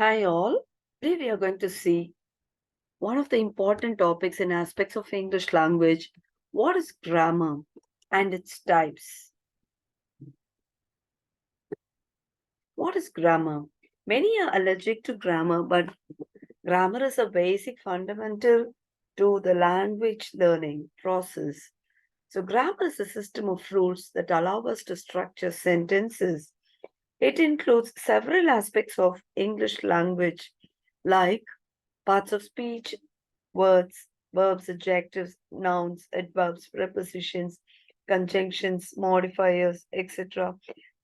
Hi all. Today we are going to see one of the important topics and aspects of English language. What is grammar and its types? What is grammar? Many are allergic to grammar, but grammar is a basic fundamental to the language learning process. So grammar is a system of rules that allow us to structure sentences. It includes several aspects of English language like parts of speech, words, verbs, adjectives, nouns, adverbs, prepositions, conjunctions, modifiers, etc.,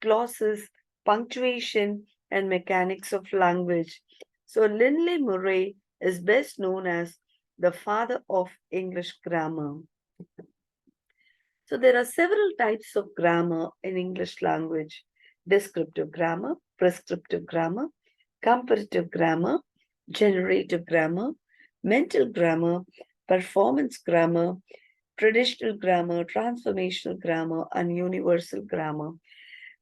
clauses, punctuation, and mechanics of language. So, Lindley Murray is best known as the father of English grammar. So, there are several types of grammar in English language: descriptive grammar, prescriptive grammar, comparative grammar, generative grammar, mental grammar, performance grammar, traditional grammar, transformational grammar, and universal grammar.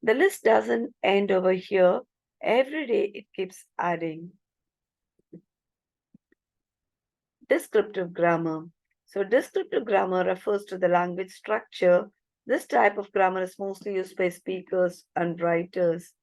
The list doesn't end over here. Every day it keeps adding. Descriptive grammar. So, descriptive grammar refers to the language structure. This type of grammar is mostly used by speakers and writers.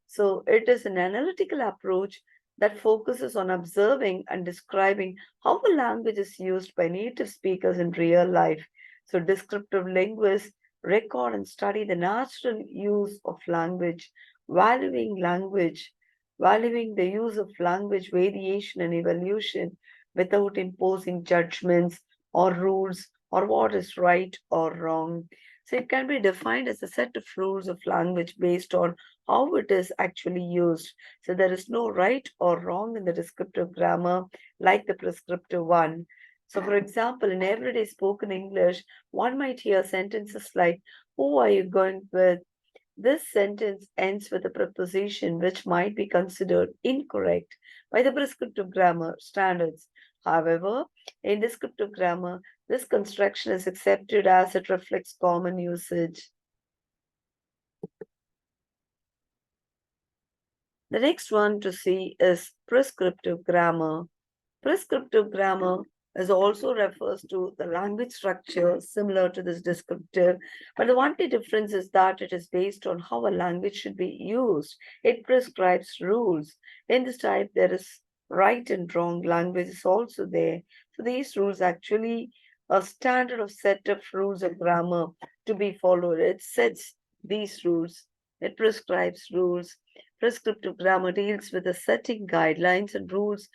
So, it is an analytical approach that focuses on observing and describing how a language is used by native speakers in real life. So, descriptive linguists record and study the natural use of language, valuing the use of language variation and evolution without imposing judgments or rules or what is right or wrong. So it can be defined as a set of rules of language based on how it is actually used. So there is no right or wrong in the descriptive grammar like the prescriptive one. So, for example, in everyday spoken English, one might hear sentences like, "Who are you going with?" This sentence ends with a preposition which might be considered incorrect by the prescriptive grammar standards. However, in descriptive grammar, this construction is accepted as it reflects common usage. The next one to see is prescriptive grammar. Prescriptive grammar is also refers to the language structure similar to this descriptive, but the only difference is that it is based on how a language should be used. It prescribes rules. In this type, there is right and wrong language is also there. So these rules actually a standard of set of rules of grammar to be followed. It sets these rules. It prescribes rules. Prescriptive grammar deals with the setting guidelines and rules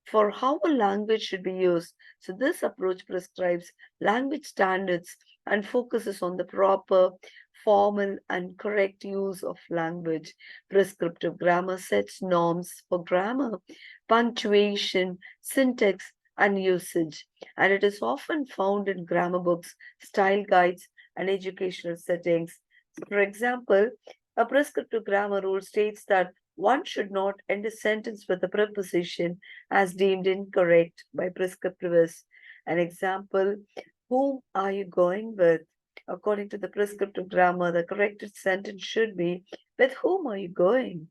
for how a language should be used. So, this approach prescribes language standards and focuses on the proper, formal, and correct use of language. Prescriptive grammar sets norms for grammar, punctuation, syntax, and usage, and it is often found in grammar books, style guides, and educational settings. For example, a prescriptive grammar rule states that one should not end a sentence with a preposition as deemed incorrect by prescriptivists. An example, whom are you going with? According to the prescriptive grammar, the corrected sentence should be, with whom are you going?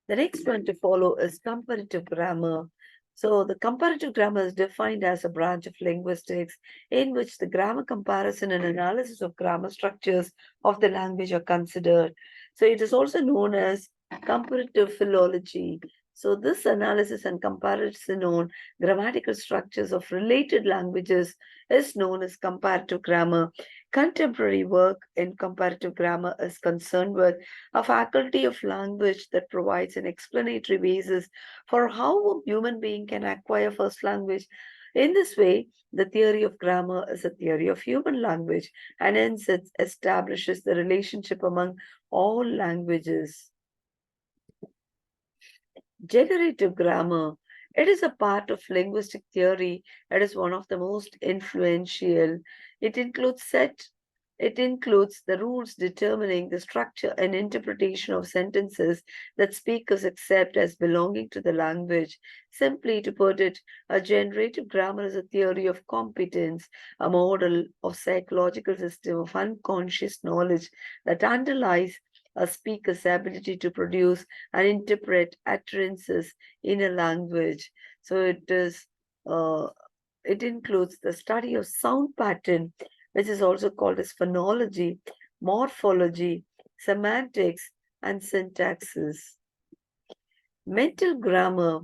The next one to follow is comparative grammar. So, the comparative grammar is defined as a branch of linguistics in which the grammar comparison and analysis of grammar structures of the language are considered. So, it is also known as comparative philology. So, this analysis and comparison on grammatical structures of related languages is known as comparative grammar. Contemporary work in comparative grammar is concerned with a faculty of language that provides an explanatory basis for how a human being can acquire first language. In this way, the theory of grammar is a theory of human language, and hence it establishes the relationship among all languages. Generative grammar. It is a part of linguistic theory. It is one of the most influential. It includes set It includes the rules determining the structure and interpretation of sentences that speakers accept as belonging to the language. Simply to put it, a generative grammar is a theory of competence, a model of psychological system of unconscious knowledge that underlies a speaker's ability to produce and interpret utterances in a language. So uh, it includes the study of sound pattern, which is also called as phonology, morphology, semantics, and syntaxes. Mental grammar.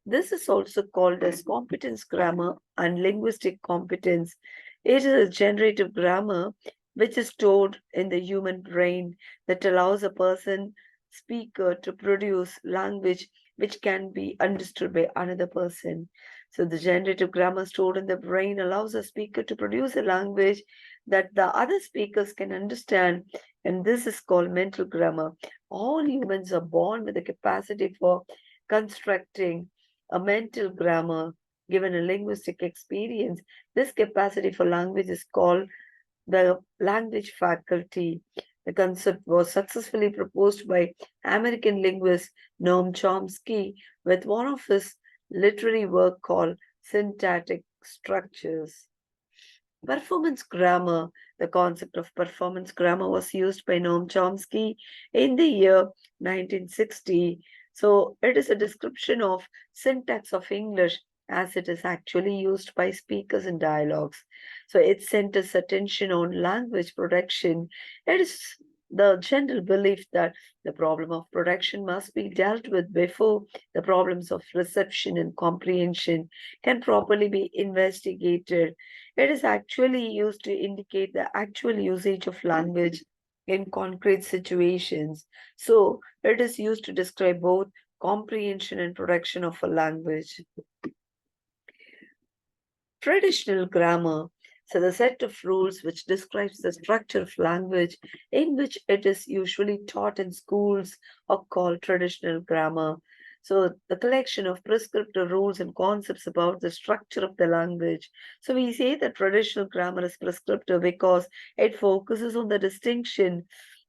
This is also called as competence grammar and linguistic competence. It is a generative grammar which is stored in the human brain that allows a person, speaker, to produce language which can be understood by another person. So the generative grammar stored in the brain allows a speaker to produce a language that the other speakers can understand, and this is called mental grammar. All humans are born with the capacity for constructing a mental grammar given a linguistic experience. This capacity for language is called the language faculty. The concept was successfully proposed by American linguist Noam Chomsky with one of his literary work called Syntactic Structures. Performance grammar. The concept of performance grammar was used by Noam Chomsky in the year 1960. So it is a description of syntax of English as it is actually used by speakers in dialogues. So it centers attention on language production. It is the general belief that the problem of production must be dealt with before the problems of reception and comprehension can properly be investigated. It is actually used to indicate the actual usage of language in concrete situations. So it is used to describe both comprehension and production of a language. Traditional grammar. So the set of rules which describes the structure of language in which it is usually taught in schools are called traditional grammar. So the collection of prescriptive rules and concepts about the structure of the language. So we say that traditional grammar is prescriptive because it focuses on the distinction,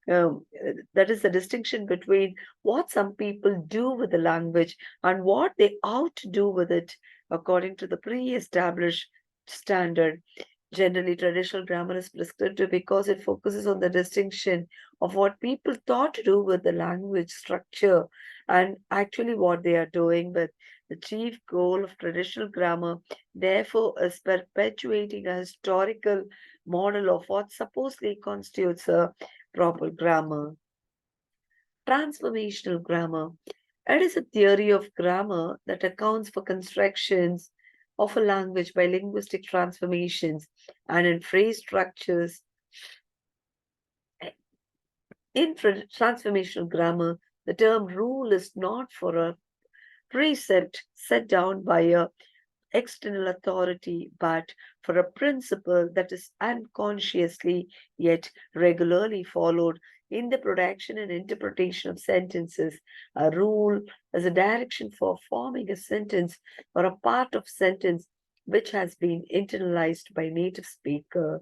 that is the distinction between what some people do with the language and what they ought to do with it according to the pre-established standard. Generally, traditional grammar is prescriptive because it focuses on the distinction of what people thought to do with the language structure and actually what they are doing with. The chief goal of traditional grammar, therefore, is perpetuating a historical model of what supposedly constitutes a proper grammar. Transformational grammar. It is a theory of grammar that accounts for constructions of a language by linguistic transformations and in phrase structures. In transformational grammar, the term rule is not for a precept set down by a external authority, but for a principle that is unconsciously yet regularly followed in the production and interpretation of sentences. A rule is a direction for forming a sentence or a part of sentence which has been internalized by native speaker.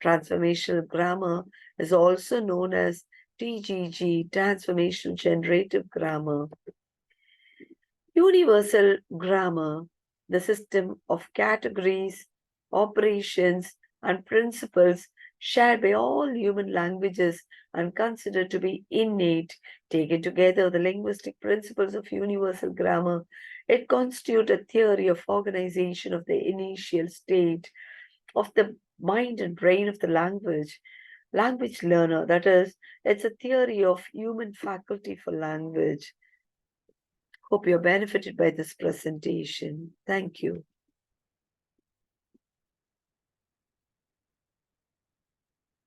Transformational grammar is also known as TGG, Transformational Generative Grammar. Universal grammar, the system of categories, operations, and principles shared by all human languages and considered to be innate. Taken together, the linguistic principles of universal grammar, it constitutes a theory of organization of the initial state of the mind and brain of the language learner. That is, it's a theory of human faculty for language. Hope you're benefited by this presentation. Thank you.